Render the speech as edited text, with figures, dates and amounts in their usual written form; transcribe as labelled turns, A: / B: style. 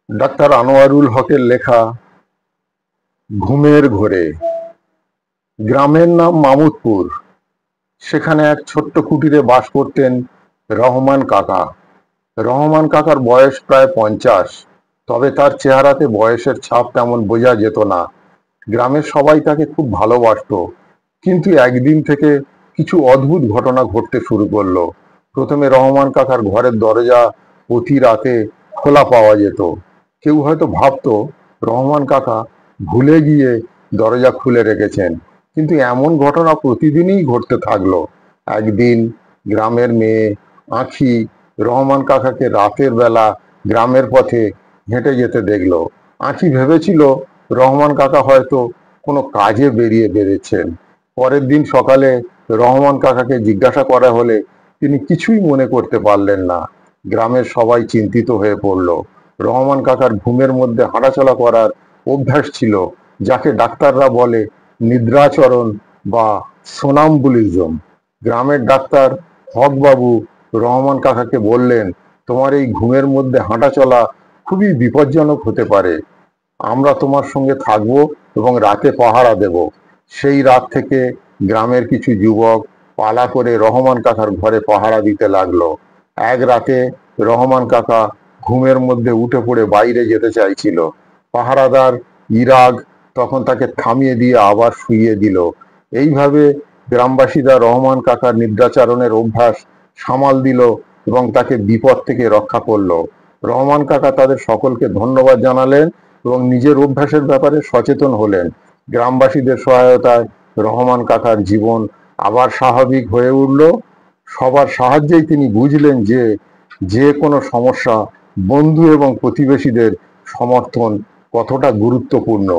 A: Doctor Anwarul হকের লেখা ঘুমের ঘোরে। গ্রামের নাম মামুদপুর। সেখানে এক ছোট্ট কুটিরে বাস করতেন রহমান কাকা। রহমান কাকার বয়স প্রায় 50, তবে তার চেহারাতে বয়সের ছাপ তেমন বোঝা যেত না। গ্রামের সবাই তাকে খুব ভালোবাসতো, কিন্তু একদিন থেকে কিছু অদ্ভুত ঘটনা ঘটতে শুরু করলো। প্রথমে রহমান কাকার ঘরের দরজা প্রতি রাতে খোলা পাওয়া যেত। কেউ হয়তো ভাবতো রহমান কাকা ভুলে গিয়ে দরজা খুলে রেখেছেন, কিন্তু এমন ঘটনা প্রতিদিনই ঘটতে থাকলো। একদিন গ্রামের মেয়ে আঁখি রহমান কাকাকে রাতের বেলা গ্রামের পথে হেঁটে যেতে দেখলো। আঁখি ভেবেছিল রহমান কাকা হয়তো কোনো কাজে বেরিয়েছেন। পরের দিন সকালে রহমান কাকাকে জিজ্ঞাসা করা হলে তিনি কিছুই মনে করতে পারলেন না। গ্রামের সবাই চিন্তিত হয়ে পড়ল। রহমান কাকার ঘুমের মধ্যে হাঁটাচলা করার অভ্যাস ছিল, যাকে ডাক্তাররা বলে নিদ্রাচরণ বা সোনাম্বুলিজম। গ্রামের ডাক্তার হকবাবু রহমান কাকাকে বললেন, তোমার এই ঘুমের মধ্যে হাঁটাচলা খুবই বিপজ্জনক হতে পারে। আমরা তোমার সঙ্গে থাকবো এবং রাতে পাহারা দেব। সেই রাত থেকে গ্রামের কিছু যুবক পালা করে রহমান কাকার ঘরে পাহারা দিতে লাগলো। এক রাতে রহমান কাকা ঘুমের মধ্যে উঠে পড়ে বাইরে যেতে চাইছিল। পাহারাদার ইরাগ তখন তাকে থামিয়ে দিয়ে আবার শুইয়ে দিল। এইভাবে গ্রামবাসীরা রহমান কাকার নিদ্রাচারণের অভ্যাস সামাল দিল এবং তাকে বিপদ থেকে রক্ষা করলো। রহমান কাকা তাদের সকলকে ধন্যবাদ জানালেন এবং নিজের অভ্যাসের ব্যাপারে সচেতন হলেন। গ্রামবাসীদের সহায়তায় রহমান কাকার জীবন আবার স্বাভাবিক হয়ে উঠল। সবার সাহায্যেই তিনি বুঝলেন যে যে কোনো সমস্যা বন্ধু এবং প্রতিবেশীদের সমর্থন কতটা গুরুত্বপূর্ণ।